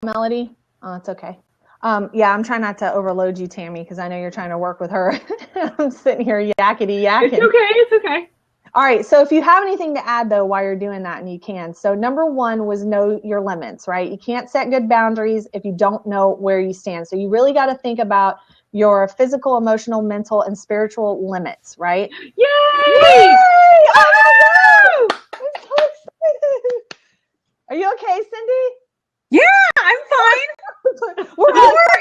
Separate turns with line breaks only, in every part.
Melody? Oh, it's okay. Yeah, I'm trying not to overload you, Tammy, because I know you're trying to work with her. I'm sitting here yakety yakking.
It's okay. It's okay.
All right. So if you have anything to add, though, while you're doing that, and you can. So number one was know your limits, right? You can't set good boundaries if you don't know where you stand. So you really got to think about your physical, emotional, mental, and spiritual limits, right?
Yay!
Yay! Oh my God! I'm so excited. Are you okay, Cindy?
Yeah, I'm fine.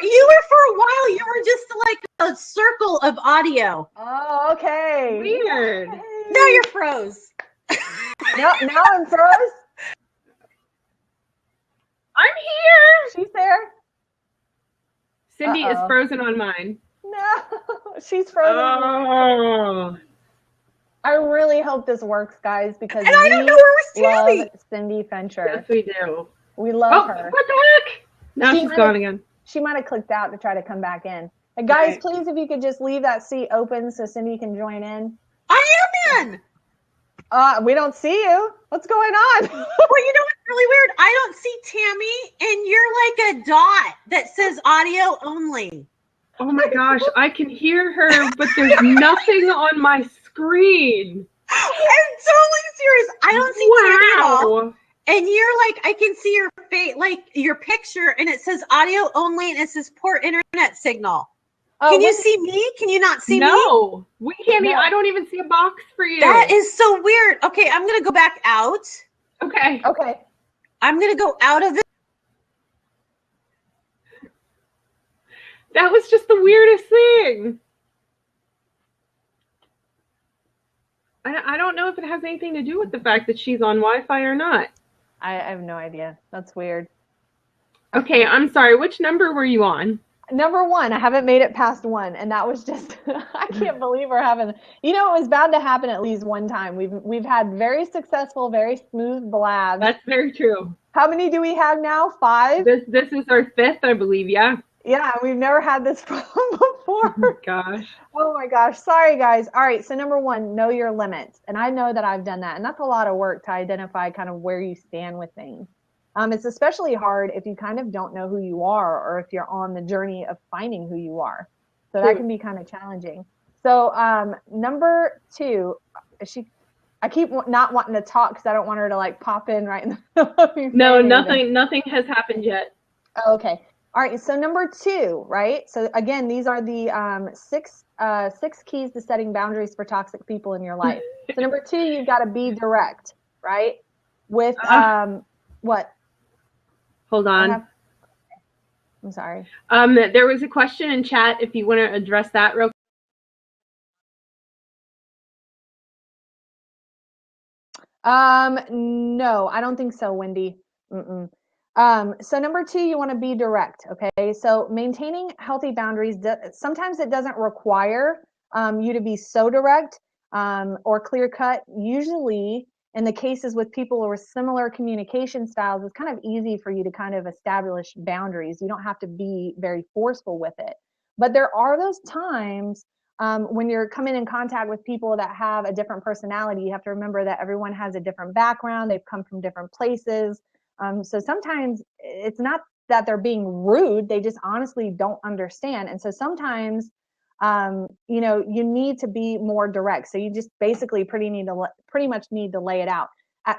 You were for a while. You were just like a circle of audio.
Oh, okay.
Weird.
Yay.
Now you're froze.
Now I'm froze.
I'm here.
She's there.
Cindy is frozen on mine.
No, she's frozen.
Oh.
I really hope this works, guys, because
and I don't know where we're standing.
Love Cindy Fincher.
Yes, we do.
We love her.
What the heck? Now she's gone again.
She might have clicked out to try to come back in. But guys,
right.
Please, if you could just leave that seat open so Cindy can join in.
I am in.
We don't see you. What's going on?
Well, you know what's really weird? I don't see Tammy, and you're like a dot that says audio only.
Oh my gosh, I can hear her, but there's nothing on my screen.
I'm totally serious. I don't see Tammy at all. And you're like, I can see your face, like your picture, and it says audio only, and it says poor internet signal. Can you see me? Can you not see me?
No, we can't. I don't even see a box for you.
That is so weird. Okay, I'm gonna go back out.
Okay.
Okay.
I'm gonna go out of it.
That was just the weirdest thing. I don't know if it has anything to do with the fact that she's on Wi-Fi or not.
I have no idea. That's weird.
Okay, I'm sorry. Which number were you on?
Number one. I haven't made it past one, and that was just I can't believe we're having. You know, it was bound to happen at least one time. We've had very successful, very smooth blabs.
That's very true.
How many do we have now? 5.
This is our 5th, I believe. Yeah.
Yeah, we've never had this problem before.
Oh gosh.
Oh my gosh. Sorry, guys. All right. So number one, know your limits. And I know that I've done that. And that's a lot of work to identify kind of where you stand with things. It's especially hard if you kind of don't know who you are or if you're on the journey of finding who you are. So that can be kind of challenging. So number 2, I keep not wanting to talk because I don't want her to like pop in right in the
No, nothing has happened yet.
Oh, okay. All right, so number 2, right? So again, these are the 6 keys to setting boundaries for toxic people in your life. So number 2, you've got to be direct, right? With what?
Hold on.
I'm sorry.
There was a question in chat. If you want to address that real quick.
No, I don't think so, Wendy. Mm-mm. So number 2, you want to be direct. Okay. So maintaining healthy boundaries, sometimes it doesn't require you to be so direct or clear cut. Usually in the cases with people with similar communication styles, it's kind of easy for you to kind of establish boundaries. You don't have to be very forceful with it. But there are those times when you're coming in contact with people that have a different personality. You have to remember that everyone has a different background. They've come from different places. So sometimes it's not that they're being rude. They just honestly don't understand. And so sometimes, you need to be more direct. So you just basically pretty much need to lay it out.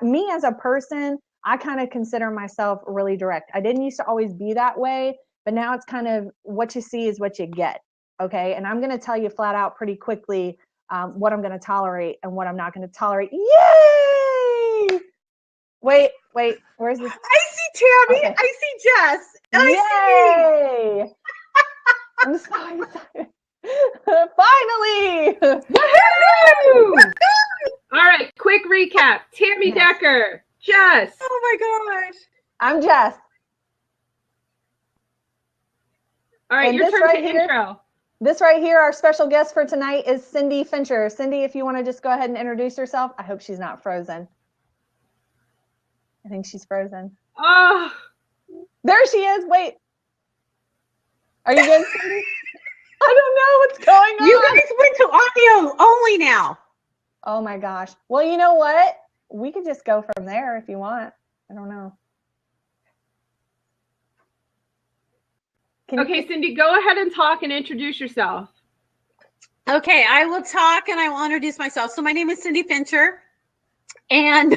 Me as a person, I kind of consider myself really direct. I didn't used to always be that way, but now it's kind of what you see is what you get. Okay. And I'm going to tell you flat out pretty quickly what I'm going to tolerate and what I'm not going to tolerate. Yay! Wait, where's this?
I see Tammy. Okay. I see Jess. And
Yay!
I see me.
I'm so excited. Finally!
Woohoo! All right, quick recap. Tammy Decker, Jess.
Oh my gosh.
I'm Jess.
All right, your turn to intro.
This right here, our special guest for tonight is Cindy Fincher. Cindy, if you want to just go ahead and introduce yourself. I hope she's not frozen. I think she's frozen.
Oh.
There she is. Wait. Are you good, Cindy? I don't know what's going on.
You guys went to audio only now.
Oh my gosh. Well, you know what? We could just go from there if you want. I don't know.
Okay, Cindy, go ahead and talk and introduce yourself.
Okay, I will talk and I will introduce myself. So my name is Cindy Fincher, and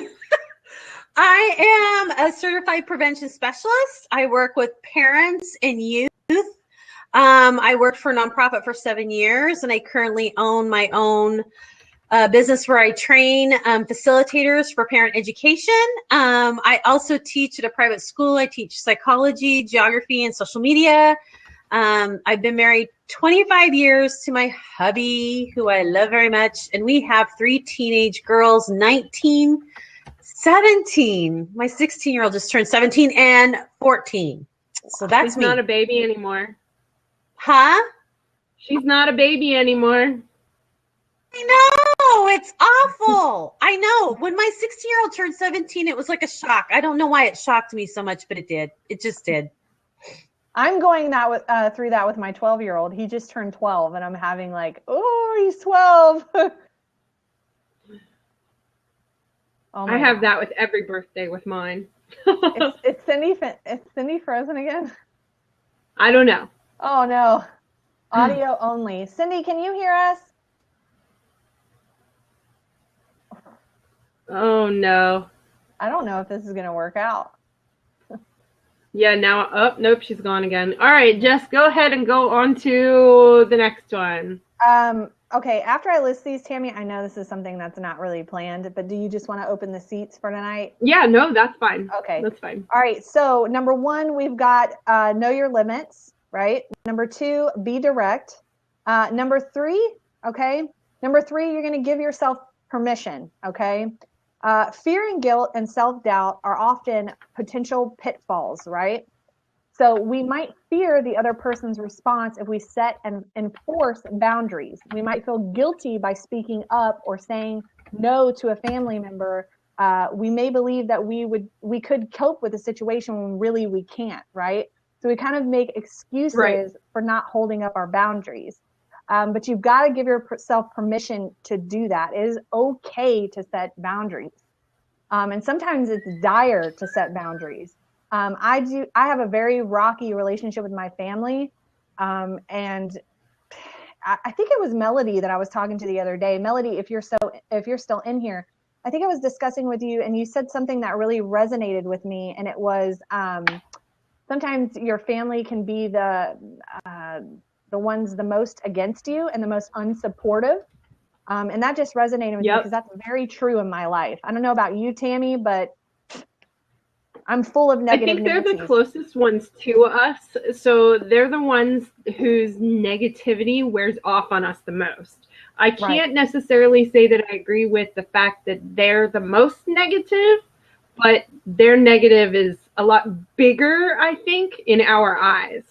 I am a certified prevention specialist. I work with parents and youth. I worked for a nonprofit for 7 years, and I currently own my own business where I train facilitators for parent education. I also teach at a private school. I teach psychology, geography, and social media. I've been married 25 years to my hubby, who I love very much, and we have 3 teenage girls, 19, 17. My 16-year-old just turned 17 and 14. So that's me.
She's not a baby anymore.
Huh?
She's not a baby anymore.
I know, it's awful. I know. When my 16-year-old turned 17, it was like a shock. I don't know why it shocked me so much, but it did. It just did.
I'm going through that with my 12-year-old. He just turned 12, and I'm having like, oh, he's 12.
I have that with every birthday with mine.
It's Cindy. Is Cindy frozen again?
I don't know.
Oh no, audio only. Cindy, can you hear us?
Oh no.
I don't know if this is gonna work out.
Yeah, now, oh, nope, she's gone again. All right, Jess, go ahead and go on to the next one.
Okay, after I list these, Tammy, I know this is something that's not really planned, but do you just want to open the seats for tonight?
Yeah, no, that's fine.
Okay.
That's fine.
All right, so number 1, we've got know your limits, right? Number 2, be direct. Number 3, okay? Number 3, you're going to give yourself permission, okay? Fear and guilt and self-doubt are often potential pitfalls, right? So we might fear the other person's response if we set and enforce boundaries. We might feel guilty by speaking up or saying no to a family member. We may believe that we could cope with the situation when really we can't, right? So we kind of make excuses for not holding up our boundaries. But you've got to give yourself permission to do that. It is okay to set boundaries. And sometimes it's dire to set boundaries. I have a very rocky relationship with my family. And I think it was Melody that I was talking to the other day. Melody, if you're still in here, I think I was discussing with you and you said something that really resonated with me. And it was, sometimes your family can be the ones the most against you and the most unsupportive. And that just resonated with me because that's very true in my life. I don't know about you, Tammy, but I'm full of negative.
I think they're the closest ones to us. So they're the ones whose negativity wears off on us the most. I can't necessarily say that I agree with the fact that they're the most negative, but their negative is a lot bigger, I think, in our eyes.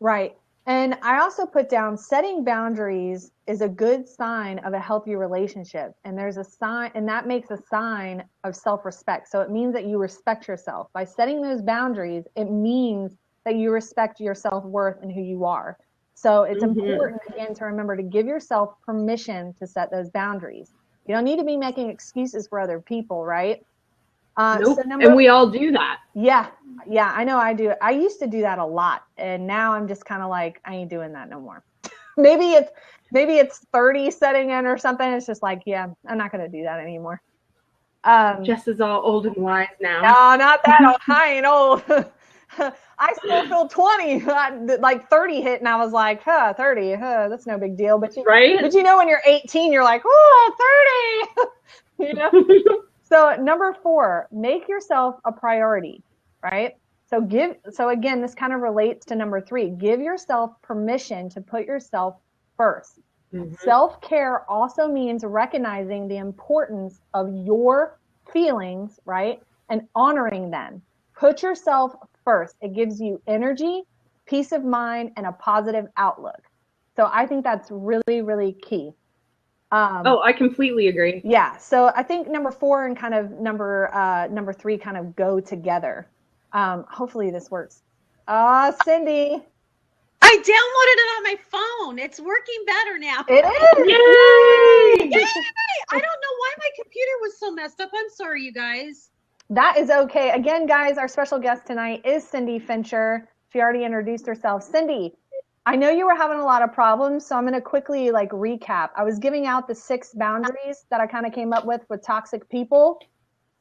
Right. And I also put down setting boundaries is a good sign of a healthy relationship. And there's a sign, and that makes a sign of self-respect. So it means that you respect yourself. By setting those boundaries, it means that you respect your self-worth and who you are. So it's important, again, to remember to give yourself permission to set those boundaries. You don't need to be making excuses for other people, right?
Nope. And we all do that.
Yeah, I know I do. I used to do that a lot, and now I'm just kind of like, I ain't doing that no more. maybe it's 30 setting in or something. It's just like, yeah, I'm not going to do that anymore.
Jess is all old and wise now.
No, not that old. I ain't old. I still feel 20. Like 30 hit, and I was like, 30, that's no big deal. But but you know, when you're 18, you're like, oh, 30. You know. So number 4, make yourself a priority, right? So again, this kind of relates to number 3. Give yourself permission to put yourself first. Self-care also means recognizing the importance of your feelings, right? And honoring them. Put yourself first. It gives you energy, peace of mind, and a positive outlook. So I think that's really, really key.
I completely agree.
Yeah. So I think number 4 and kind of number 3 kind of go together. Hopefully this works. Cindy.
I downloaded it on my phone. It's working better now.
It is.
Yay! I don't know why my computer was so messed up. I'm sorry, you guys.
That is okay. Again, guys, our special guest tonight is Cindy Fincher. She already introduced herself. Cindy, I know you were having a lot of problems, so I'm going to quickly recap. I was giving out the 6 boundaries that I kind of came up with toxic people.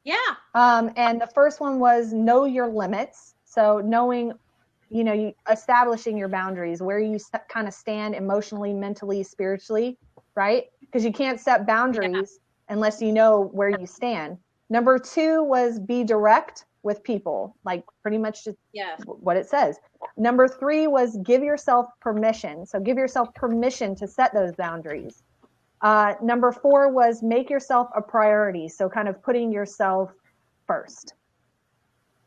Yeah.
And the first one was know your limits. So knowing, you establishing your boundaries, where you kind of stand emotionally, mentally, spiritually, right? Because you can't set boundaries unless you know where you stand. Number 2 was be direct with people, like pretty much just what it says. Number 3 was give yourself permission. So give yourself permission to set those boundaries. Number 4 was make yourself a priority. So kind of putting yourself first.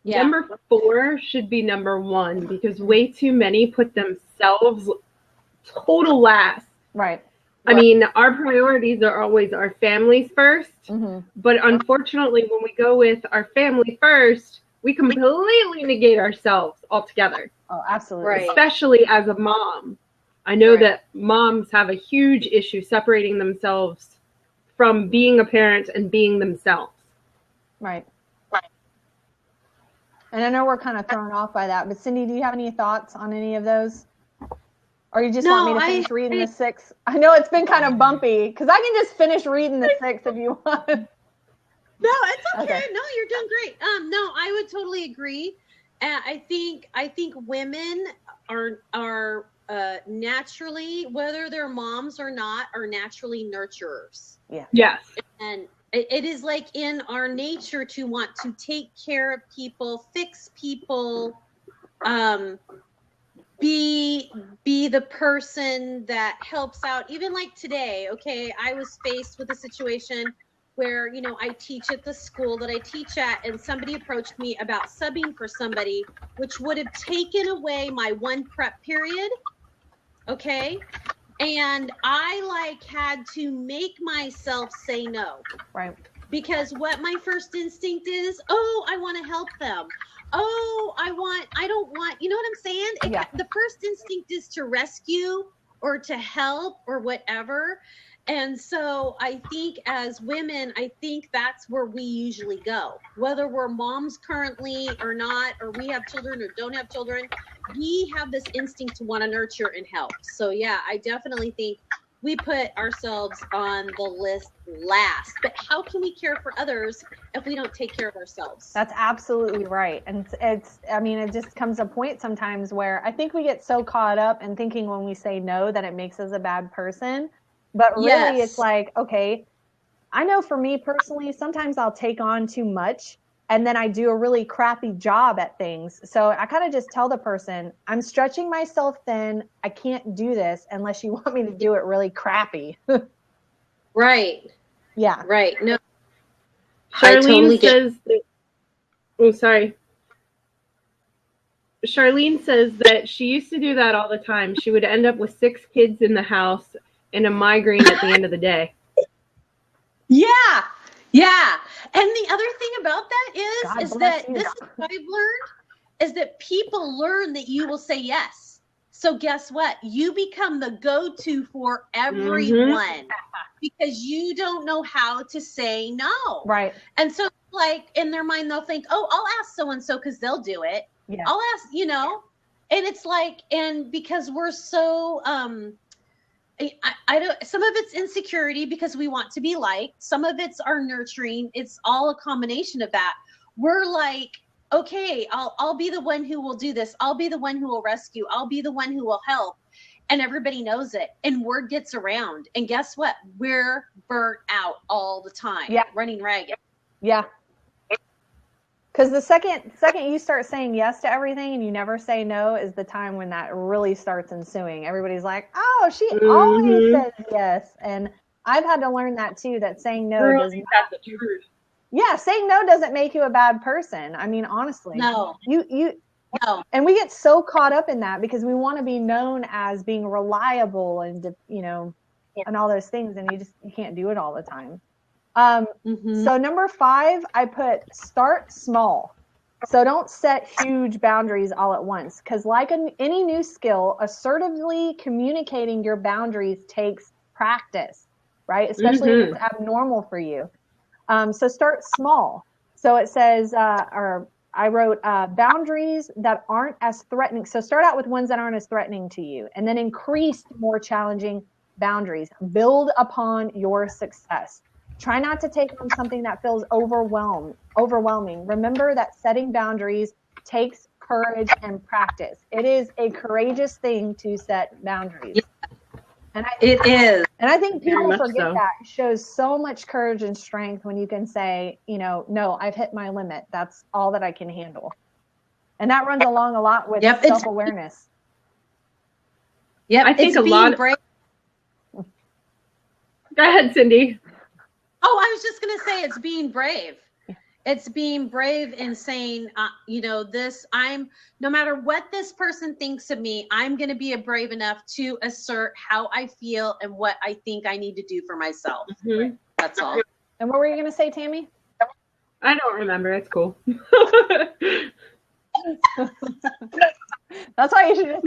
Yeah. Number 4 should be number 1 because way too many put themselves total last.
Right.
I mean, our priorities are always our families first, but unfortunately, when we go with our family first, we completely negate ourselves altogether.
Oh, absolutely.
Right.
Especially as a mom. I know that moms have a huge issue separating themselves from being a parent and being themselves.
Right. And I know we're kind of thrown off by that, but Cindy, do you have any thoughts on any of those? Or you just want me to finish reading the 6? I know it's been kind of bumpy because I can just finish reading the 6 if you want.
No, it's okay. No, you're doing great. No, I would totally agree. I think women are naturally, whether they're moms or not, are naturally nurturers.
Yeah.
Yes.
And it is like in our nature to want to take care of people, fix people, be the person that helps out. Even like today, okay, I was faced with a situation where, I teach at the school that I teach at, and somebody approached me about subbing for somebody, which would have taken away my 1 prep period. Okay. And I had to make myself say no.
Right.
Because what my first instinct is, I want to help them. I don't want, you know what I'm saying? The first instinct is to rescue or to help or whatever. And so I think as women, I think that's where we usually go. Whether we're moms currently or not, or we have children or don't have children, we have this instinct to want to nurture and help. So yeah, I definitely think we put ourselves on the list last. But how can we care for others if we don't take care of ourselves?
That's absolutely right. And it just comes a point sometimes where I think we get so caught up in thinking when we say no that it makes us a bad person. But really it's like, okay, I know for me personally, sometimes I'll take on too much and then I do a really crappy job at things. So I kind of just tell the person, I'm stretching myself thin. I can't do this unless you want me to do it really crappy.
Right.
Yeah.
Right. No.
Charlene Charlene says that she used to do that all the time. She would end up with 6 kids in the house and a migraine at the end of the day.
Yeah. And the other thing about that is that this is what I've learned is that people learn that you will say yes. So guess what? You become the go-to for everyone because you don't know how to say no.
Right.
And so in their mind, they'll think, I'll ask so-and-so because they'll do it.
Yeah.
I'll ask, and it's and because we're so, I don't, some of it's insecurity because we want to be liked. Some of it's our nurturing. It's all a combination of that. We're like, okay, I'll be the one who will do this. I'll be the one who will rescue. I'll be the one who will help. And everybody knows it. And word gets around. And guess what? We're burnt out all the time.
Yeah.
Running ragged.
Yeah. Because the second you start saying yes to everything and you never say no is the time when that really starts ensuing. Everybody's like, oh, she always says yes. And I've had to learn that too, that saying no doesn't.
That's the truth.
Yeah, saying no doesn't make you a bad person. I mean, honestly.
No.
No. And we get so caught up in that because we want to be known as being reliable and, and all those things. And you can't do it all the time. So number 5, I put start small. So don't set huge boundaries all at once. Because like any new skill, assertively communicating your boundaries takes practice, right? Especially if it's abnormal for you. So start small. So it says, or I wrote boundaries that aren't as threatening. So start out with ones that aren't as threatening to you, and then increase to more challenging boundaries. Build upon your success. Try not to take on something that feels overwhelming. Remember that setting boundaries takes courage and practice. It is a courageous thing to set boundaries. And
it is.
And I think people forget that. It shows so much courage and strength when you can say, no, I've hit my limit. That's all that I can handle. And that runs along a lot with self-awareness.
Yep,
I think a lot. Brave. Go ahead, Cindy.
Oh, I was just going to say it's being brave. It's being brave and saying, no matter what this person thinks of me, I'm going to be brave enough to assert how I feel and what I think I need to do for myself. Mm-hmm. That's all.
And what were you going to say, Tammy?
I don't remember. It's cool.
That's why you should just...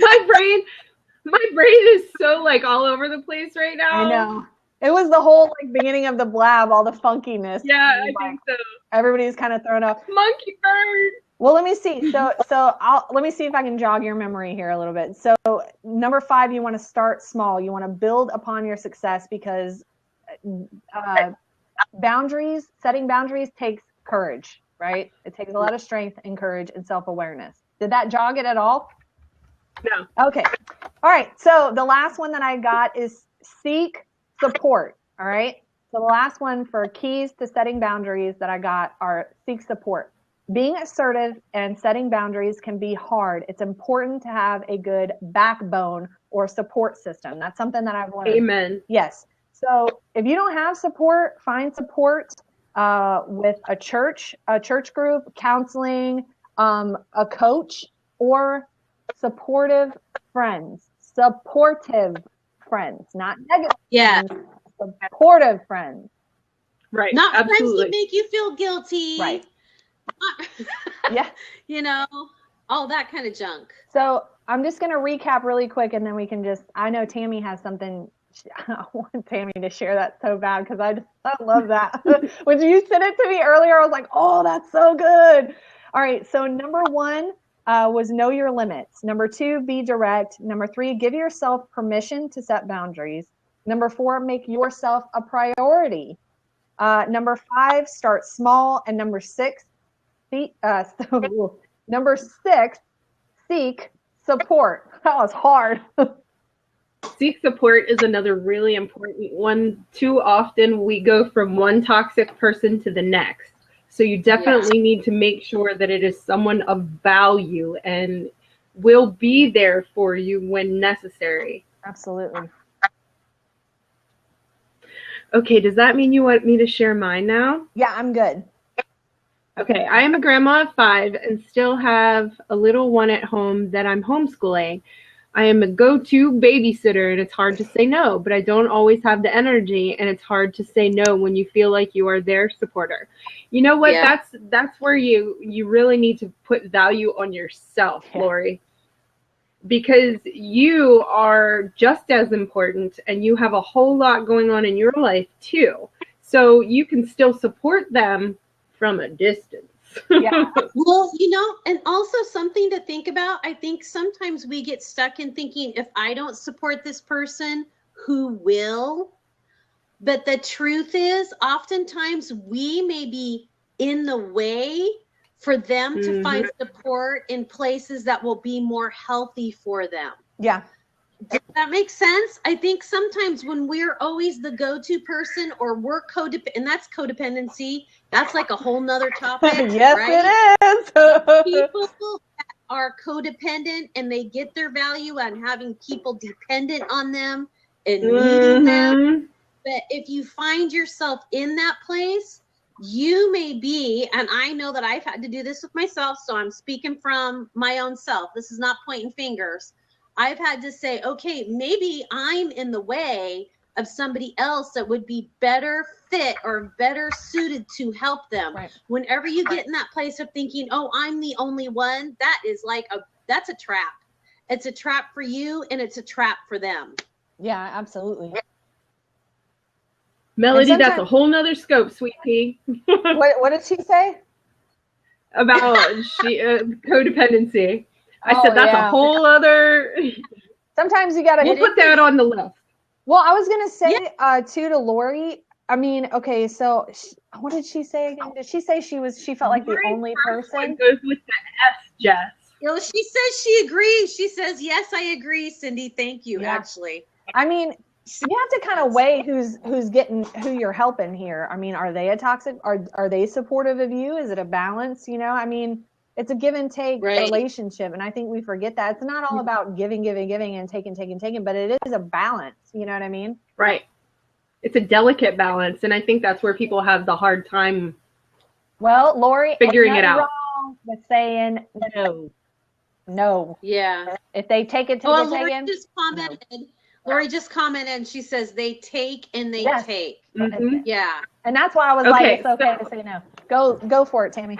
My brain is so all over the place right now.
I know. It was the whole beginning of the blab, all the funkiness.
Yeah, I think so.
Everybody's kind of thrown off.
Monkey bird.
Well, let me see. So let me see if I can jog your memory here a little bit. So number 5, you want to start small. You want to build upon your success because setting boundaries takes courage, right? It takes a lot of strength and courage and self-awareness. Did that jog it at all?
No.
Okay. All right. So the last one that I got is seek support. All right. So the last one for keys to setting boundaries that I got are seek support. Being assertive and setting boundaries can be hard. It's important to have a good backbone or support system. That's something that I've learned.
Amen.
Yes. So if you don't have support, find support with a church group, counseling, a coach, or supportive friends. Supportive friends, not negative.
Yeah.
Friends, supportive friends.
Right.
Not
absolutely.
Friends that make you feel guilty.
Right. Yeah.
All that kind of junk.
So I'm just going to recap really quick, and then we can I know Tammy has something. I want Tammy to share that so bad because I love that. When you sent it to me earlier, I was like, oh, that's so good. All right. So number 1 was know your limits. Number 2, be direct. Number 3, give yourself permission to set boundaries. Number 4, make yourself a priority. Number 5, start small. And number 6, seek support. That was hard.
Seek support is another really important one. Too often we go from one toxic person to the next. So you definitely need to make sure that it is someone of value and will be there for you when necessary.
Absolutely.
Okay, does that mean you want me to share mine now?
Yeah, I'm good.
Okay, I am a grandma of 5 and still have a little one at home that I'm homeschooling. I am a go-to babysitter and it's hard to say no, but I don't always have the energy and it's hard to say no when you feel like you are their supporter. You know what? Yeah. That's where you really need to put value on yourself, Lori. Because you are just as important and you have a whole lot going on in your life too. So you can still support them from a distance.
Yeah.
Well, and also something to think about. I think sometimes we get stuck in thinking, if I don't support this person, who will? But the truth is, oftentimes we may be in the way for them to find support in places that will be more healthy for them.
Yeah.
Does that make sense? I think sometimes when we're always the go-to person or we're codependent, and that's codependency, that's like a whole nother topic.
Yes,
right?
It is.
People that are codependent and they get their value on having people dependent on them and needing them. But if you find yourself in that place, you may be, and I know that I've had to do this with myself, so I'm speaking from my own self. This is not pointing fingers. I've had to say, okay, maybe I'm in the way of somebody else that would be better fit or better suited to help them.
Right.
Whenever you get in that place of thinking, oh, I'm the only one, that is that's a trap. It's a trap for you and it's a trap for them.
Yeah, absolutely.
Melody, that's a whole nother scope, sweet pea.
What did she say?
about codependency. I said that's a whole other.
Sometimes you gotta.
We'll put that on the list.
Well, I was gonna say too to Lori. I mean, okay, so what did she say again? Did she say she felt like the only person?
Goes with the S, Jess.
You know, she says she agrees. She says, yes, I agree, Cindy. Thank you, actually.
I mean, you have to kind of weigh who you're helping here. I mean, are they a toxic? Are they supportive of you? Is it a balance? You know, I mean, it's a give and take relationship. And I think we forget that. It's not all about giving and taking, but it is a balance. You know what I mean?
Right. It's a delicate balance. And I think that's where people have the hard time.
Well, Lori,
figuring it out.
Wrong with saying no. No.
Yeah.
If they take it to the taken.
Lori just commented and she says they take and they take.
Mm-hmm.
Yeah.
And that's why I was like, it's okay to say no. Go for it, Tammy.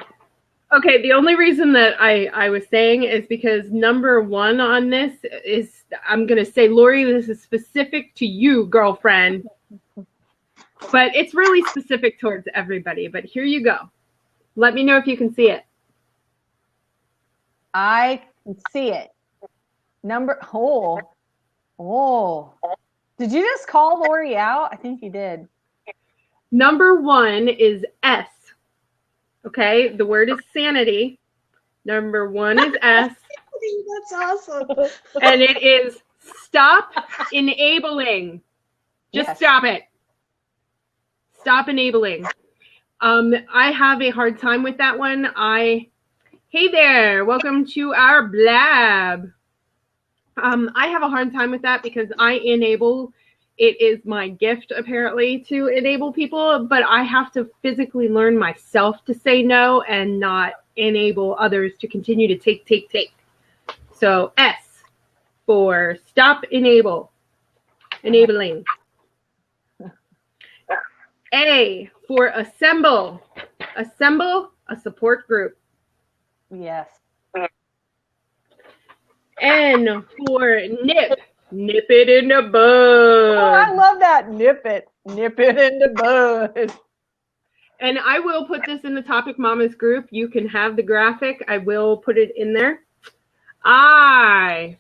Okay, the only reason that I was saying is because number one on this is, I'm going to say, Lori, this is specific to you, girlfriend. But it's really specific towards everybody. But here you go. Let me know if you can see it.
I can see it. Oh. Did you just call Lori out? I think you did.
Number one is S. Okay, the word is sanity. Number one is S.
That's awesome.
And it is stop enabling. Just stop it. Stop enabling. I have a hard time with that one. Hey there, welcome to our blab. I have a hard time with that because I enable. It is my gift, apparently, to enable people, but I have to physically learn myself to say no and not enable others to continue to take. So S for stop enabling. A for assemble a support group.
Yes.
N for nip it in the bud.
Oh, I love that. Nip it in the bud.
And I will put this in the Topic Mamas group. You can have the graphic. I will put it in there. I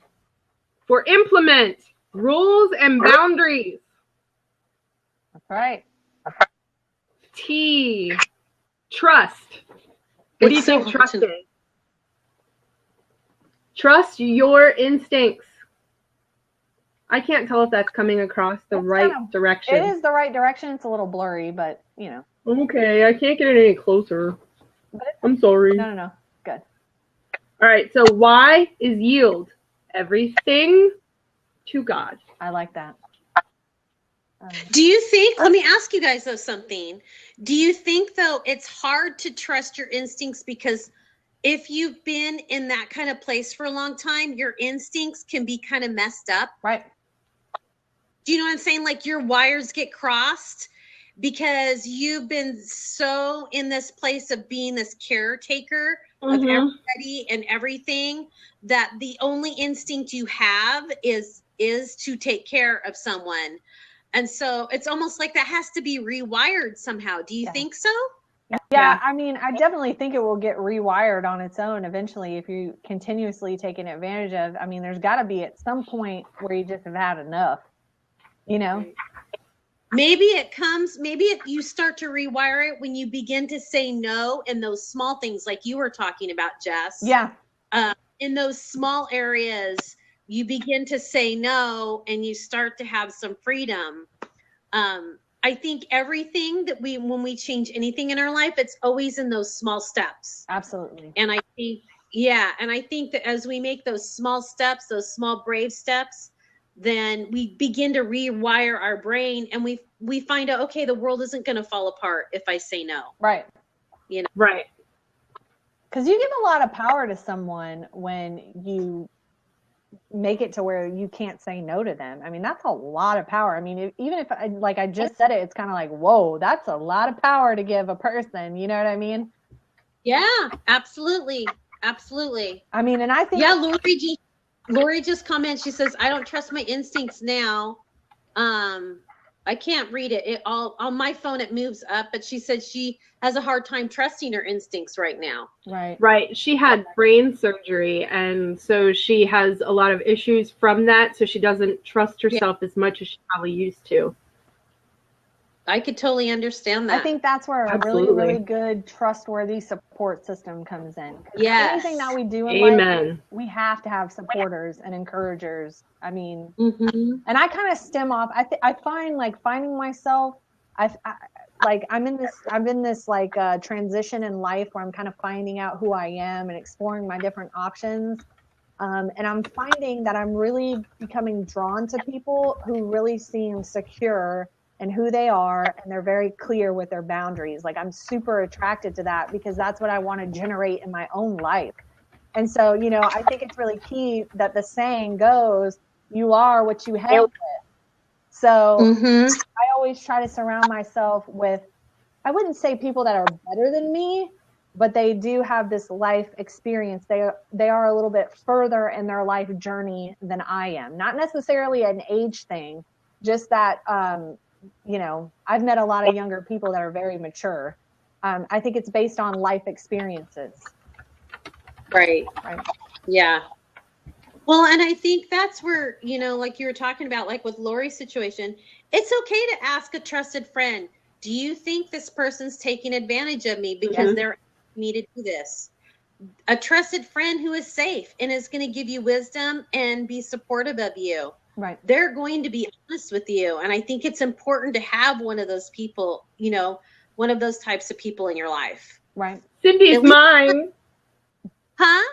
for implement rules and boundaries.
That's right.
T trust. What do you think trust is? Trust your instincts. I can't tell if that's coming across the right direction.
It is the right direction. It's a little blurry, but you know.
Okay, I can't get it any closer. I'm sorry.
No. Good.
All right, so Y is yield. Everything to God.
I like that.
Do you think, let me ask you guys though something. Do you think though it's hard to trust your instincts because if you've been in that kind of place for a long time, your instincts can be kind of messed up?
Right.
Do you know what I'm saying? Like your wires get crossed because you've been so in this place of being this caretaker of everybody and everything that the only instinct you have is to take care of someone. And so it's almost like that has to be rewired somehow. Do you think so?
Yeah, I mean, I definitely think it will get rewired on its own eventually if you continuously taking advantage of. I mean, there's got to be at some point where you just have had enough, you know?
Maybe if you start to rewire it when you begin to say no in those small things like you were talking about, Jess.
Yeah.
In those small areas, you begin to say no and you start to have some freedom. I think everything that when we change anything in our life, it's always in those small steps.
Absolutely.
And I think that as we make those small steps, those small brave steps, then we begin to rewire our brain and we find out, okay, the world isn't going to fall apart if I say no.
Right.
You know?
Right.
Because you give a lot of power to someone when you make it to where you can't say no to them. I mean, that's a lot of power. I mean, even if I just said it, it's kind of like, whoa, that's a lot of power to give a person. You know what I mean?
Yeah, absolutely. Absolutely.
I mean, and I think.
Yeah, Lori just commented. She says, I don't trust my instincts now. I can't read it. It all on my phone. It moves up, but she said she has a hard time trusting her instincts right now.
Right. She had brain surgery, and so she has a lot of issues from that. So she doesn't trust herself as much as she probably used to.
I could totally understand that.
I think that's where a really, really good, trustworthy support system comes in.
Yes.
Anything that we do in
Amen.
life, we have to have supporters and encouragers. I mean, and I kind of stem off. I find like finding myself. I'm in this like transition in life where I'm kind of finding out who I am and exploring my different options. And I'm finding that I'm really becoming drawn to people who really seem secure and who they are, and they're very clear with their boundaries. Like I'm super attracted to that because that's what I want to generate in my own life. And so, you know, I think it's really key that the saying goes, you are what you hang with. So I always try to surround myself with, I wouldn't say people that are better than me, but they do have this life experience. They are a little bit further in their life journey than I am. Not necessarily an age thing, just that, you know, I've met a lot of younger people that are very mature. I think it's based on life experiences.
Right. Yeah. Well, and I think that's where, you know, like you were talking about, like with Lori's situation, it's okay to ask a trusted friend, do you think this person's taking advantage of me because they're asking me to do this? A trusted friend who is safe and is going to give you wisdom and be supportive of you.
Right.
They're going to be honest with you. And I think it's important to have one of those people, you know, one of those types of people in your life.
Right.
Cindy's mine.
Huh?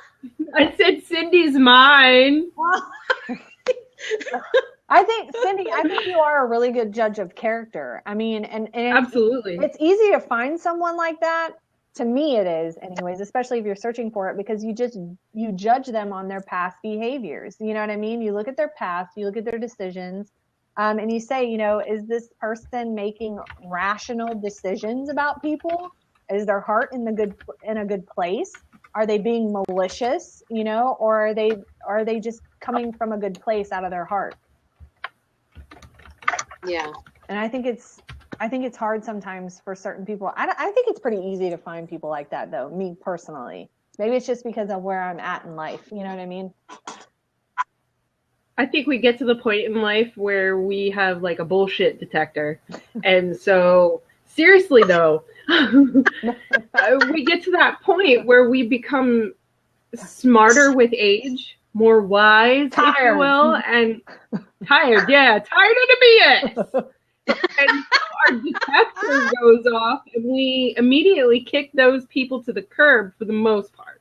I said Cindy's mine.
I think, Cindy, you are a really good judge of character. I mean, and
absolutely.
It's easy to find someone like that. To me, it is anyways, especially if you're searching for it, because you judge them on their past behaviors. You know what I mean? You look at their past, you look at their decisions, and you say, you know, is this person making rational decisions about people? Is their heart in a good place? Are they being malicious, you know, or are they just coming from a good place out of their heart?
Yeah.
And I think it's hard sometimes for certain people. I think it's pretty easy to find people like that, though, me personally. Maybe it's just because of where I'm at in life. You know what I mean?
I think we get to the point in life where we have like a bullshit detector. And so, seriously, though, we get to that point where we become smarter with age, more wise, if you will, and tired. Yeah, tired of the BS. And our detector goes off, and we immediately kick those people to the curb for the most part.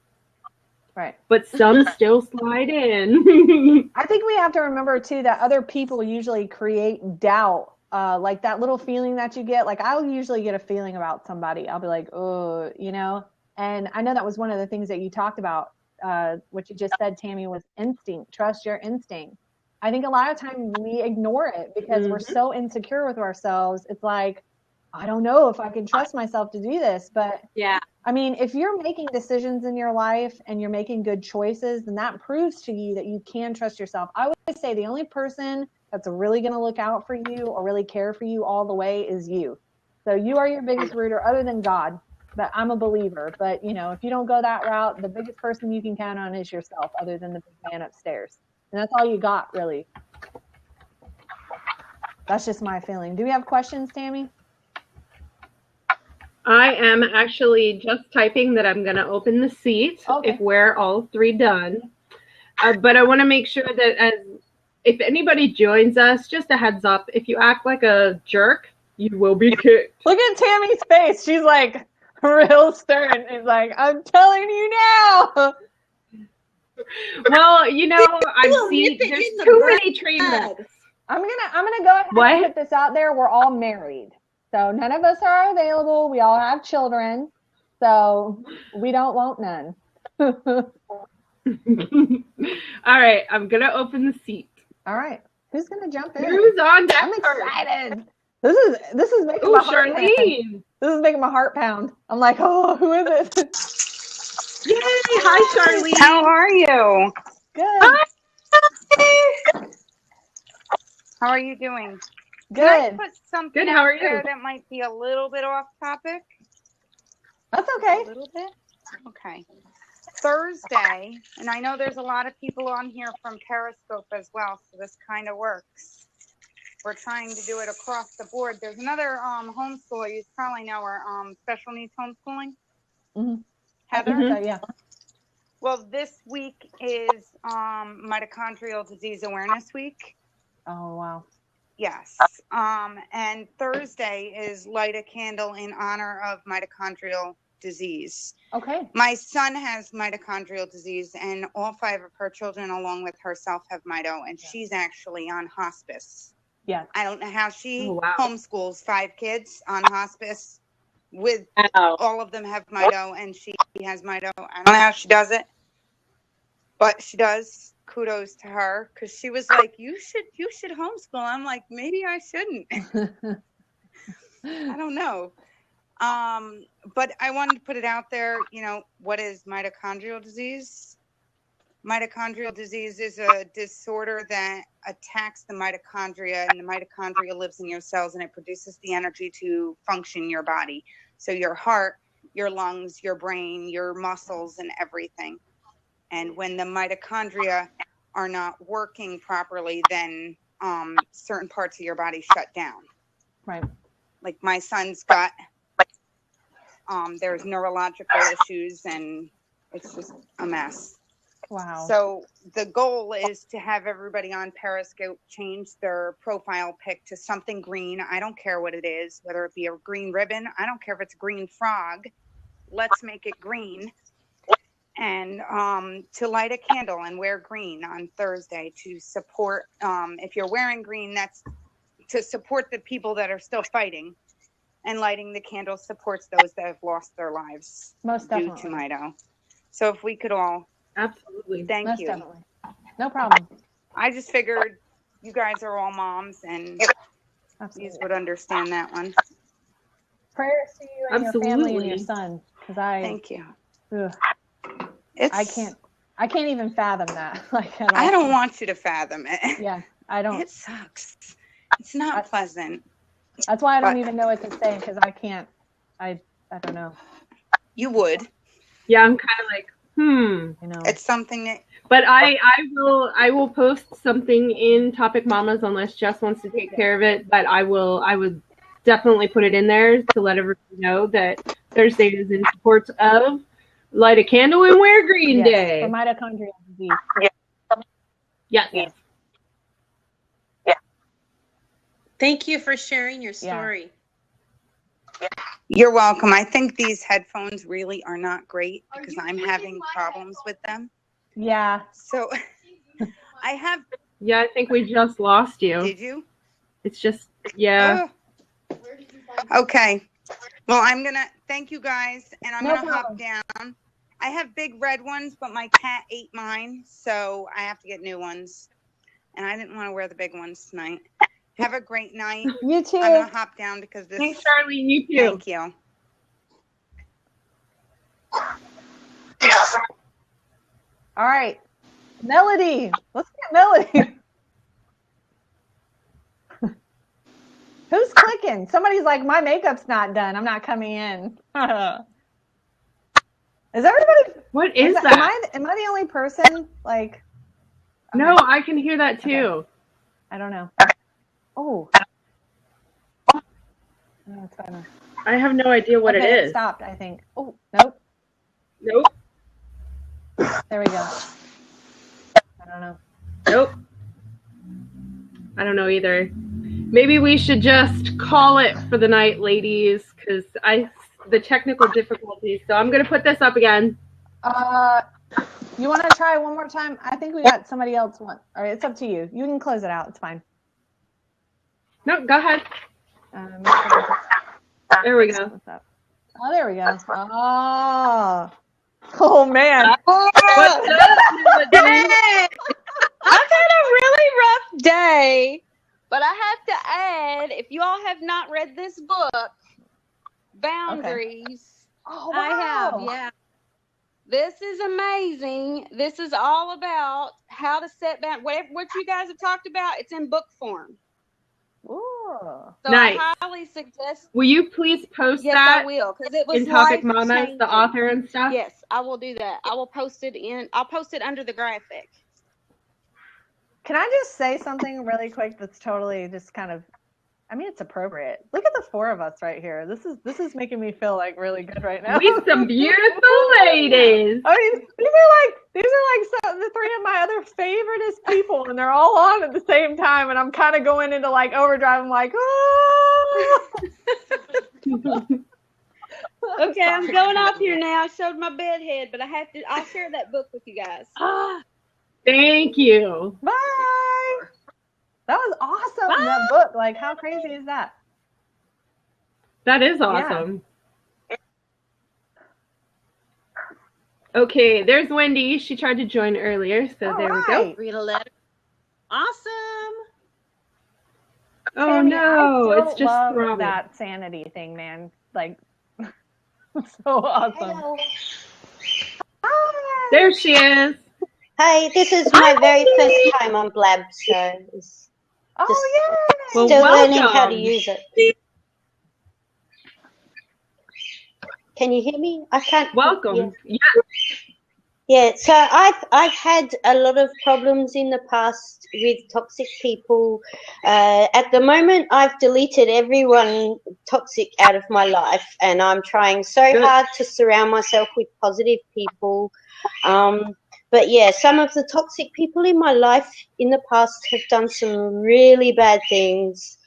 Right.
But some still slide in.
I think we have to remember, too, that other people usually create doubt. Like that little feeling that you get. Like I'll usually get a feeling about somebody. I'll be like, oh, you know. And I know that was one of the things that you talked about. What you just said, Tammy, was instinct. Trust your instinct. I think a lot of times we ignore it because we're so insecure with ourselves. It's like, I don't know if I can trust myself to do this. But
yeah,
I mean, if you're making decisions in your life and you're making good choices, then that proves to you that you can trust yourself. I would say the only person that's really going to look out for you or really care for you all the way is you. So you are your biggest rooter other than God. But I'm a believer. But, you know, if you don't go that route, the biggest person you can count on is yourself, other than the big man upstairs. And that's all you got, really. That's just my feeling. Do we have questions, Tammy?
I am actually just typing that I'm going to open the seat if we're all three done. But I want to make sure that if anybody joins us, just a heads up, if you act like a jerk, you will be kicked.
Look at Tammy's face. She's like real stern. She's like, I'm telling you now.
Well, you know, I've seen there's too many train wrecks.
I'm gonna go ahead and put this out there. We're all married, so none of us are available. We all have children, so we don't want none.
All right, I'm gonna open the seat.
All right, who's gonna jump in?
Who's on deck?
I'm excited. This is making my heart pound. This is making my heart pound. I'm like, oh, who is it?
Yay! Hi, Charlene.
How are you?
Good.
Hi. How are you doing?
Good.
Can I put something
Good. How
out
are you?
there that might be a little bit off topic?
That's okay.
A little bit? Okay. Thursday, and I know there's a lot of people on here from Periscope as well, so this kind of works. We're trying to do it across the board. There's another homeschooler, you probably know her, special needs homeschooling.
Mm-hmm.
Heather?
So, yeah.
Well, this week is Mitochondrial Disease Awareness Week.
Oh, wow.
Yes. And Thursday is Light a Candle in honor of mitochondrial disease.
Okay.
My son has mitochondrial disease, and all 5 of her children, along with herself, have mito, and she's actually on hospice.
Yeah.
I don't know how she
wow.
homeschools 5 kids on hospice with all of them have mito, and she has mito. I don't know how she does it, but she does. Kudos to her, because she was like, you should homeschool. I'm like, maybe I shouldn't. I don't know. But I wanted to put it out there, what is mitochondrial disease? Mitochondrial disease is a disorder that attacks the mitochondria, and the mitochondria lives in your cells, and it produces the energy to function your body. So your heart, your lungs, your brain, your muscles, and everything. And when the mitochondria are not working properly, then certain parts of your body shut down.
Right.
Like my son's got, there's neurological issues, and it's just a mess.
Wow.
So the goal is to have everybody on Periscope change their profile pic to something green. I don't care what it is, whether it be a green ribbon. I don't care if it's a green frog. Let's make it green. And to light a candle and wear green on Thursday to support, if you're wearing green, that's to support the people that are still fighting. And lighting the candle supports those that have lost their lives
Most
due
definitely.
to mito. So if we could all,
Absolutely.
thank
Most
you.
definitely. No problem.
I just figured you guys are all moms, and you would understand that one.
Prayers to you and your family and your son, because
Thank you.
Ugh,
It's,
I can't even fathom that. Like at all.
I don't want you to fathom it.
Yeah, I don't.
It sucks. It's not pleasant.
That's why I don't even know what to say, because I can't. I don't know.
You would.
Yeah, I'm kind of like,
You know.
It's something that.
But I will post something in Topic Mamas unless Jess wants to take care of it. But I would definitely put it in there to let everybody know that Thursday is in support of Light a Candle and Wear Green Day.
For mitochondrial disease.
Yes.
Yes.
Thank you for sharing your story.
You're welcome. I think these headphones really are not great because I'm having problems with them.
Yeah.
So I have.
Yeah, I think we just lost you.
Did you?
It's just, yeah.
Oh. Okay. Well, I'm going to thank you guys, and I'm going to hop down. I have big red ones, but my cat ate mine, so I have to get new ones. And I didn't want to wear the big ones tonight. Have a great night.
You too.
I'm going to hop down because this.
Thanks, Charlene. You too.
Thank you.
All right. Melody. Let's get Melody. Who's clicking? Somebody's like, my makeup's not done. I'm not coming in. Is everybody?
What is that?
Am I the only person? Like.
No, I can hear that too.
Okay. I don't know. Oh. No, it's fine.
I have no idea what it is.
It stopped, I think. Oh, nope.
Nope.
There we go. I don't know.
Nope. I don't know either. Maybe we should just call it for the night, ladies, because the technical difficulties. So I'm going to put this up again.
You want to try one more time? I think we got somebody else one. All right, it's up to you. You can close it out. It's fine.
No, go ahead. There we go.
What's up? Oh, there we go. Oh man.
What's up,
I've had a really rough day, but I have to add, if you all have not read this book, Boundaries,
Okay. Oh, wow.
I have, yeah. This is amazing. This is all about how to set what you guys have talked about. It's in book form.
Ooh.
So
Nice.
I highly suggest.
Will you please post
Yes,
that
I will, because it was
in Topic Mamas,
life-changing.
the author and stuff?
Yes, I will do that. I will post it in. I'll post it under the graphic.
Can I just say something really quick that's totally just kind of, I mean, it's appropriate. Look at the four of us right here. This is making me feel like really good right now.
We some beautiful ladies.
I mean, these are like the three of my other favoriteest people, and they're all on at the same time, and I'm kind of going into like overdrive. I'm like, oh.
Okay, I'm going off here now. I showed my bed head, but I'll share that book with you guys.
Thank you.
Bye. That was awesome.
Bye.
That book, like, how crazy is that?
That is awesome. Okay, there's Wendy. She tried to join earlier, so
All
there we
right.
go.
Read a letter. Awesome.
Oh
Tammy,
no,
I still
it's just
love
throbbing.
that sanity thing, man. Like, so awesome.
Hello.
Hi.
There she is.
Hey, this is my very first time on Blab, so it's
Oh, yeah.
Well,
still learning how to
welcome.
use it. Can you hear me? I can't.
Welcome. Yeah.
Yeah, so I've had a lot of problems in the past with toxic people. At the moment, I've deleted everyone toxic out of my life, and I'm trying so
Good.
hard to surround myself with positive people. But yeah, some of the toxic people in my life in the past have done some really bad things,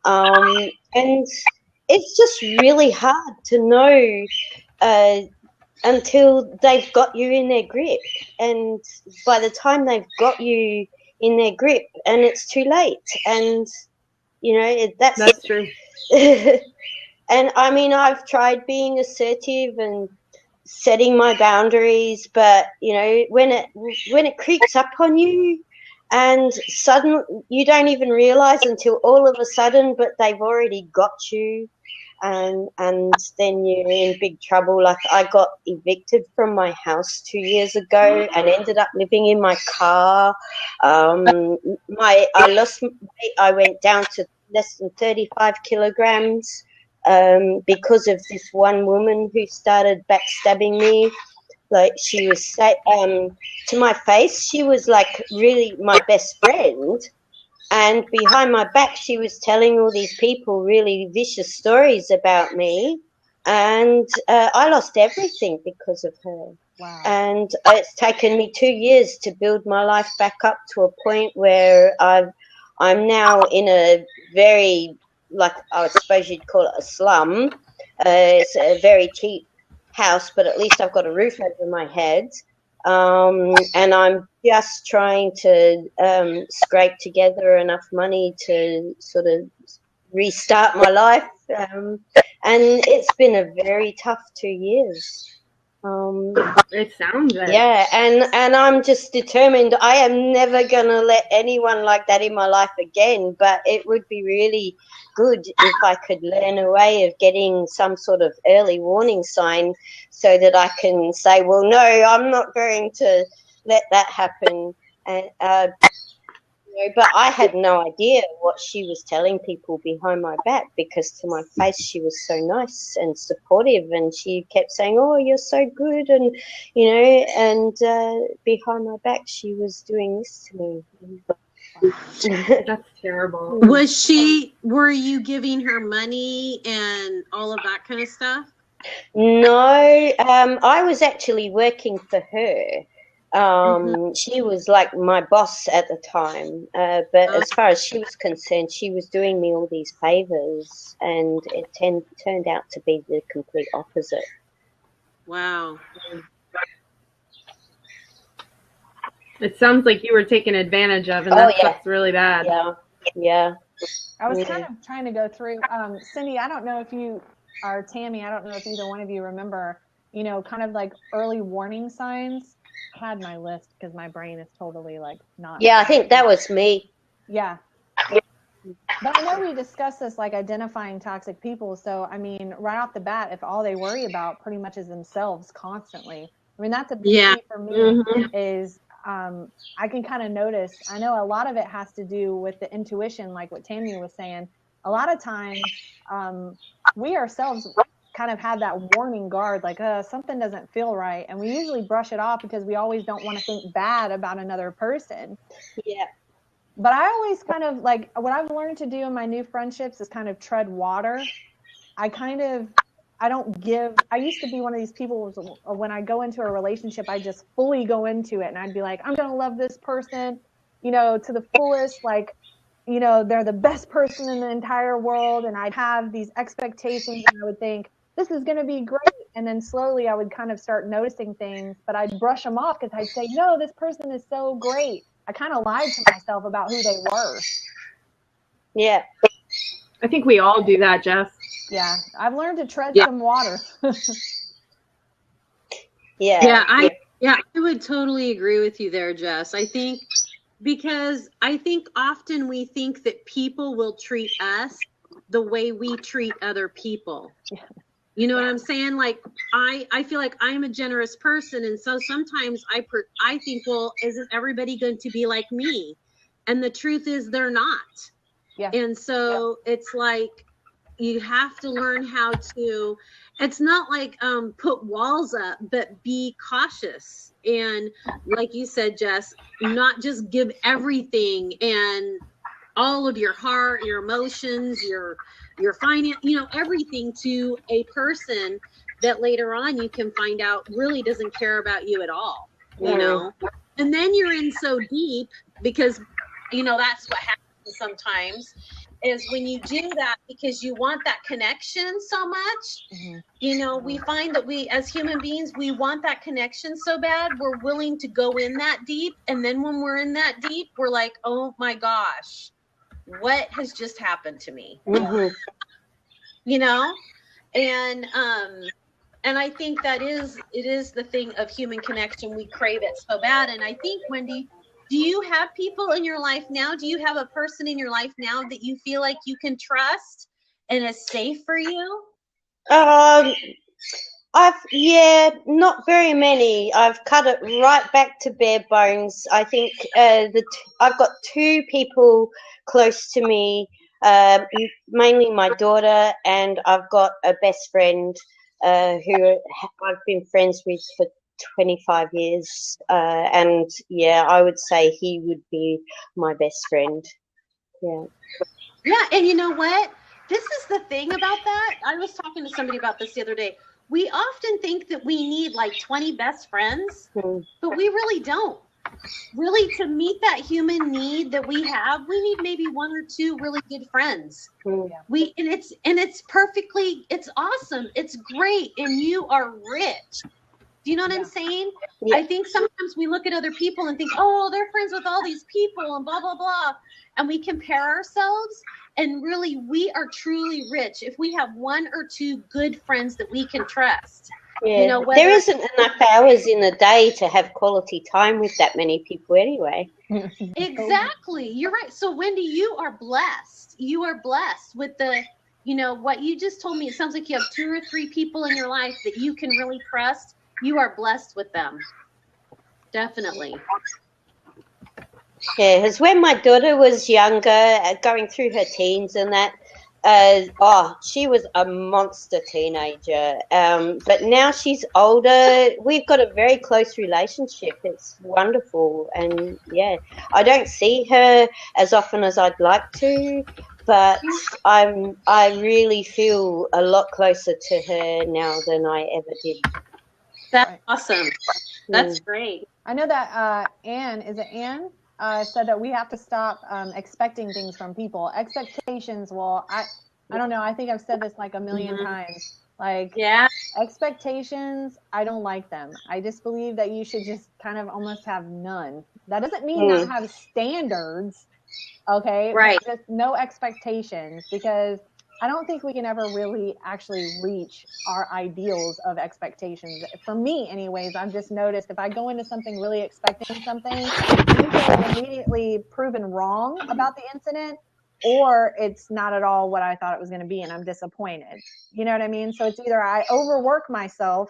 and it's just really hard to know until they've got you in their grip, and by the time they've got you in their grip, and it's too late, and you know
That's true.
and I mean, I've tried being assertive and setting my boundaries, but you know, when it creeps up on you, and suddenly you don't even realize until all of a sudden, but they've already got you. And then you're in big trouble. Like, I got evicted from my house 2 years ago and ended up living in my car. I lost weight. I went down to less than 35 kilograms because of this one woman who started backstabbing me. Like, she was to my face, she was like really my best friend. And behind my back, she was telling all these people really vicious stories about me. And I lost everything because of her.
Wow.
And it's taken me 2 years to build my life back up to a point where I'm now in a very, like, I suppose you'd call it a slum. It's a very cheap house, but at least I've got a roof over my head. And I'm just trying to scrape together enough money to sort of restart my life. And it's been a very tough 2 years.
It sounds it.
Yeah, and I'm just determined. I am never going to let anyone like that in my life again, but it would be really good if I could learn a way of getting some sort of early warning sign so that I can say, well, no, I'm not going to let that happen. And but I had no idea what she was telling people behind my back, because to my face she was so nice and supportive, and she kept saying, oh, you're so good, and you know, and behind my back she was doing this to me.
That's terrible.
Were you giving her money and all of that kind of stuff?
No, I was actually working for her. She was like my boss at the time, but as far as she was concerned, she was doing me all these favors, and it turned out to be the complete opposite.
Wow.
It sounds like you were taken advantage of, and that's really bad.
Yeah.
I was kind of trying to go through, Cindy, I don't know if you, or Tammy, I don't know if either one of you remember, you know, kind of like early warning signs. I had my list because my brain is totally like not.
Yeah, I think that was me.
Yeah. But I know we discussed this, like identifying toxic people. So, I mean, right off the bat, if all they worry about pretty much is themselves constantly, I mean, that's a big key for me is I can kind of notice, I know a lot of it has to do with the intuition, like what Tammy was saying. A lot of times, we ourselves kind of have that warning guard, like, something doesn't feel right. And we usually brush it off because we always don't want to think bad about another person.
Yeah.
But I always kind of like, what I've learned to do in my new friendships is kind of tread water. I used to be one of these people when I go into a relationship, I just fully go into it and I'd be like, I'm going to love this person, to the fullest, like, they're the best person in the entire world. And I'd have these expectations and I would think, this is going to be great. And then slowly I would kind of start noticing things, but I'd brush them off because I'd say, no, this person is so great. I kind of lied to myself about who they were.
Yeah.
I think we all do that, Jess.
Yeah. I've learned to tread some water.
Yeah.
I would totally agree with you there, Jess. Because I think often we think that people will treat us the way we treat other people.
Yeah.
You know what I'm saying? Like, I feel like I'm a generous person. And so sometimes I think, well, isn't everybody going to be like me? And the truth is they're not.
Yeah.
And so it's like, you have to learn how to, it's not like put walls up, but be cautious. And like you said, Jess, not just give everything and all of your heart, your emotions, your finance, everything to a person that later on you can find out really doesn't care about you at all, and then you're in so deep because, that's what happens sometimes is when you do that because you want that connection so much, we find that we as human beings, we want that connection so bad, we're willing to go in that deep. And then when we're in that deep, we're like, oh my gosh, what has just happened to me?
Mm-hmm.
And I think it is the thing of human connection. We crave it so bad. And I think, Wendy, do you have people in your life now? Do you have a person in your life now that you feel like you can trust and is safe for you?
Not very many. I've cut it right back to bare bones. I think I've got two people close to me, mainly my daughter, and I've got a best friend who I've been friends with for 25 years. And I would say he would be my best friend. Yeah.
Yeah, and you know what? This is the thing about that. I was talking to somebody about this the other day. We often think that we need like 20 best friends, but we really don't. Really, to meet that human need that we have, we need maybe one or two really good friends. It's perfectly, it's awesome. It's great. And you are rich. Do you know what I'm saying? Yeah. I think sometimes we look at other people and think, oh, they're friends with all these people and blah, blah, blah. And we compare ourselves. And really, we are truly rich if we have one or two good friends that we can trust.
Yeah, there isn't enough hours in the day to have quality time with that many people anyway.
Exactly. You're right. So, Wendy, you are blessed. You are blessed with what you just told me. It sounds like you have 2 or 3 people in your life that you can really trust. You are blessed with them. Definitely.
Yeah, because when my daughter was younger, going through her teens and that, she was a monster teenager. But now she's older. We've got a very close relationship. It's wonderful. And I don't see her as often as I'd like to, but I really feel a lot closer to her now than I ever did.
That's awesome. That's great.
I know that Anne said that we have to stop expecting things from people. Expectations, well, I don't know. I think I've said this like a million times. Like, expectations, I don't like them. I just believe that you should just kind of almost have none. That doesn't mean not have standards, okay?
Right.
But just no expectations, because I don't think we can ever really actually reach our ideals of expectations. For me, anyways, I've just noticed if I go into something really expecting something, I'm immediately proven wrong about the incident, or it's not at all what I thought it was going to be, and I'm disappointed. You know what I mean? So it's either I overwork myself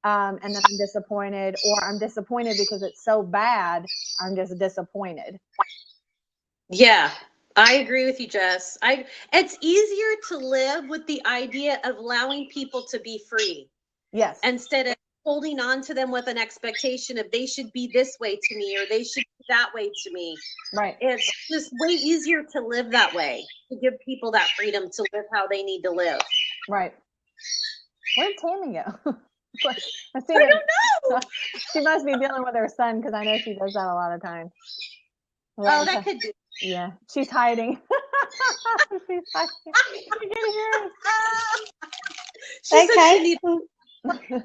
and then I'm disappointed, or I'm disappointed because it's so bad. I'm just disappointed.
Yeah, I agree with you, Jess. It's easier to live with the idea of allowing people to be free.
Yes.
Instead of holding on to them with an expectation of they should be this way to me or they should be that way to me.
Right.
It's just way easier to live that way, to give people that freedom to live how they need to live.
Right. Where'd Tammy go? I
don't know.
She must be dealing with her son, because I know she does that a lot of times.
Oh, that could be.
Yeah, she's hiding. She's hiding. You can hear
Okay.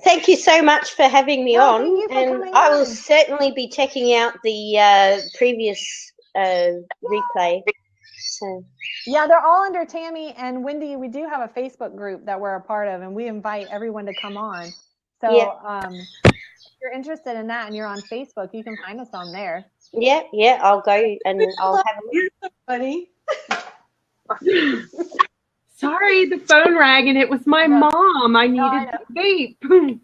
Thank you so much for having me on, and I will certainly be checking out the previous replay. So.
Yeah, they're all under Tammy and Wendy. We do have a Facebook group that we're a part of, and we invite everyone to come on. So if you're interested in that and you're on Facebook, you can find us on there.
Yeah, I'll go and I'll have a
You're so funny.
Sorry, the phone rang and it was my mom. I needed to vape.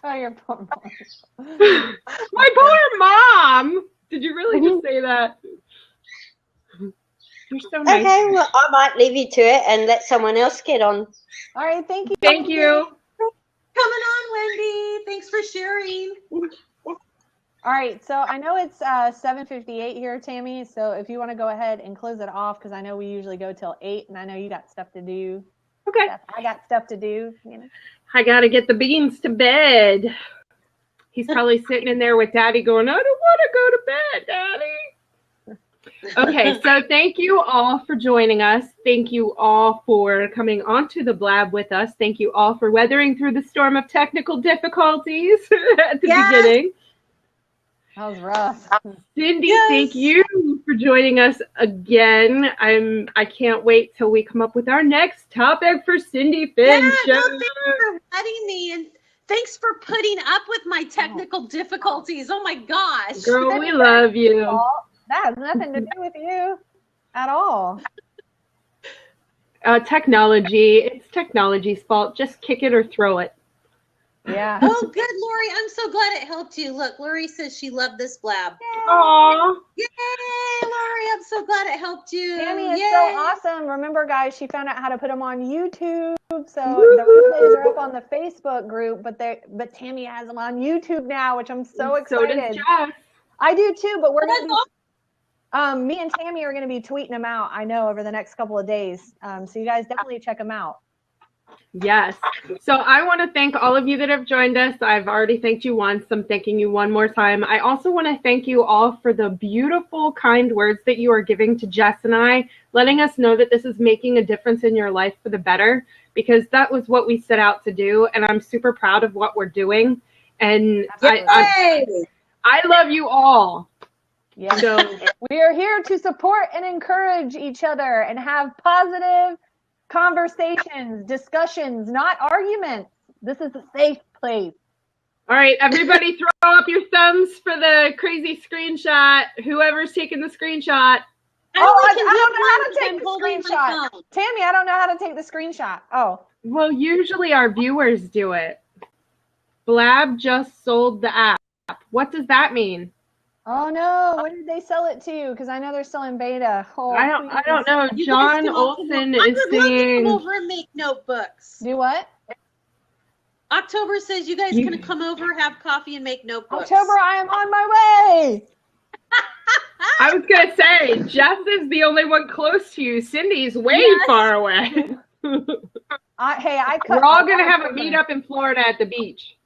Oh, your poor mom.
My poor mom. Did you really just say that? You're so nice.
Okay, well, I might leave you to it and let someone else get on.
All right, thank you.
Thank you.
Coming on, Wendy. Thanks for sharing.
All right, so I know it's 7:58 here, Tammy. So if you want to go ahead and close it off, because I know we usually go till 8, and I know you got stuff to do.
Okay.
I got stuff to do. You know.
I gotta get the beans to bed. He's probably sitting in there with Daddy going, I don't want to go to bed, Daddy. Okay, so thank you all for joining us. Thank you all for coming onto the Blab with us. Thank you all for weathering through the storm of technical difficulties at the beginning.
That was rough.
Cindy, thank you for joining us again. I can't wait till we come up with our next topic for Cindy Finch.
Yeah, thanks for letting me, and thanks for putting up with my technical difficulties. Oh my gosh.
Girl, we love you.
That has nothing to do with you at all.
Technology. It's technology's fault. Just kick it or throw it.
Yeah.
Oh, good, Lori. I'm so glad it helped you. Look, Lori says she loved this Blab.
Aww.
Yay, Lori. I'm so glad it helped you.
Tammy is
Yay.
so awesome. Remember, guys, she found out how to put them on YouTube. So the replays are up on the Facebook group, but Tammy has them on YouTube now, which I'm so excited.
So does Jess.
I do too, but we're going to be, me and Tammy are going to be tweeting them out, I know, over the next couple of days. So you guys definitely check them out.
Yes. So I want to thank all of you that have joined us. I've already thanked you once. I'm thanking you one more time. I also want to thank you all for the beautiful, kind words that you are giving to Jess and I, letting us know that this is making a difference in your life for the better, because that was what we set out to do. And I'm super proud of what we're doing. And I love you all.
Yeah.
So
we are here to support and encourage each other and have positive conversations, discussions, not arguments. This is a safe place.
All right, everybody throw up your thumbs for the crazy screenshot. Whoever's taking the screenshot.
I don't know how to take the screenshot. Tammy, I don't know how to take the screenshot. Oh.
Well, usually our viewers do it. Blab just sold the app. What does that mean?
Oh no! What did they sell it to? Because I know they're still in beta. Oh,
I don't know. John Olson is saying.
Come over and make notebooks.
Do what?
October says you guys can come over, have coffee, and make notebooks.
October, I am on my way.
I was gonna say, Jess is the only one close to you. Cindy's way far away.
We're
all gonna have a meetup in Florida at the beach.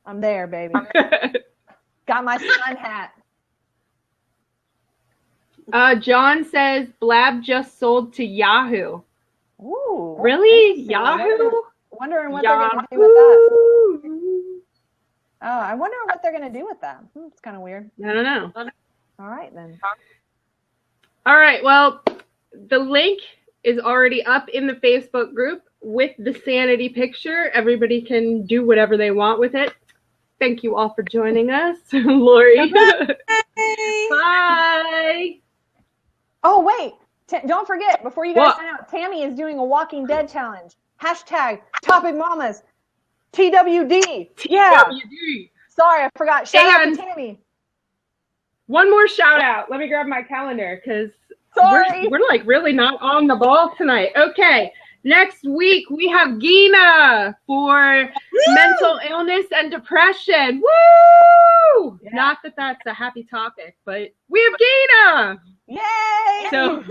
I'm there, baby. Got my sun hat.
John says Blab just sold to Yahoo.
Ooh.
Really? Yahoo?
Wondering what they're going to do with that. Oh, I wonder what they're going to do with that. It's kind of weird.
I don't know.
All right, then.
All right. Well, the link is already up in the Facebook group with the Sanity picture. Everybody can do whatever they want with it. Thank you all for joining us. Lori.
Bye.
Bye.
Oh, wait. Don't forget, before you guys sign out, Tammy is doing a Walking Dead challenge. Hashtag Topic Mamas. TWD. Yeah.
TWD.
Sorry, I forgot. Shout out to Tammy.
One more shout out. Let me grab my calendar because we're like really not on the ball tonight. Okay. Next week we have Gina for mental illness and depression. Woo! Yeah. Not that that's a happy topic, but we have Gina.
Yay!
So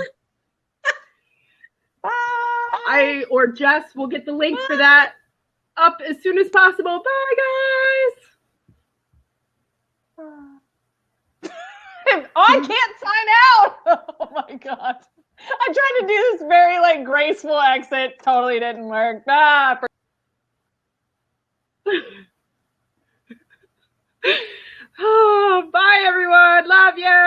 bye.
or Jess will get the link for that up as soon as possible. Bye, guys.
Oh, I can't sign out. Oh my god. I tried to do this very like graceful exit. Totally didn't work.
Oh, bye everyone. Love you.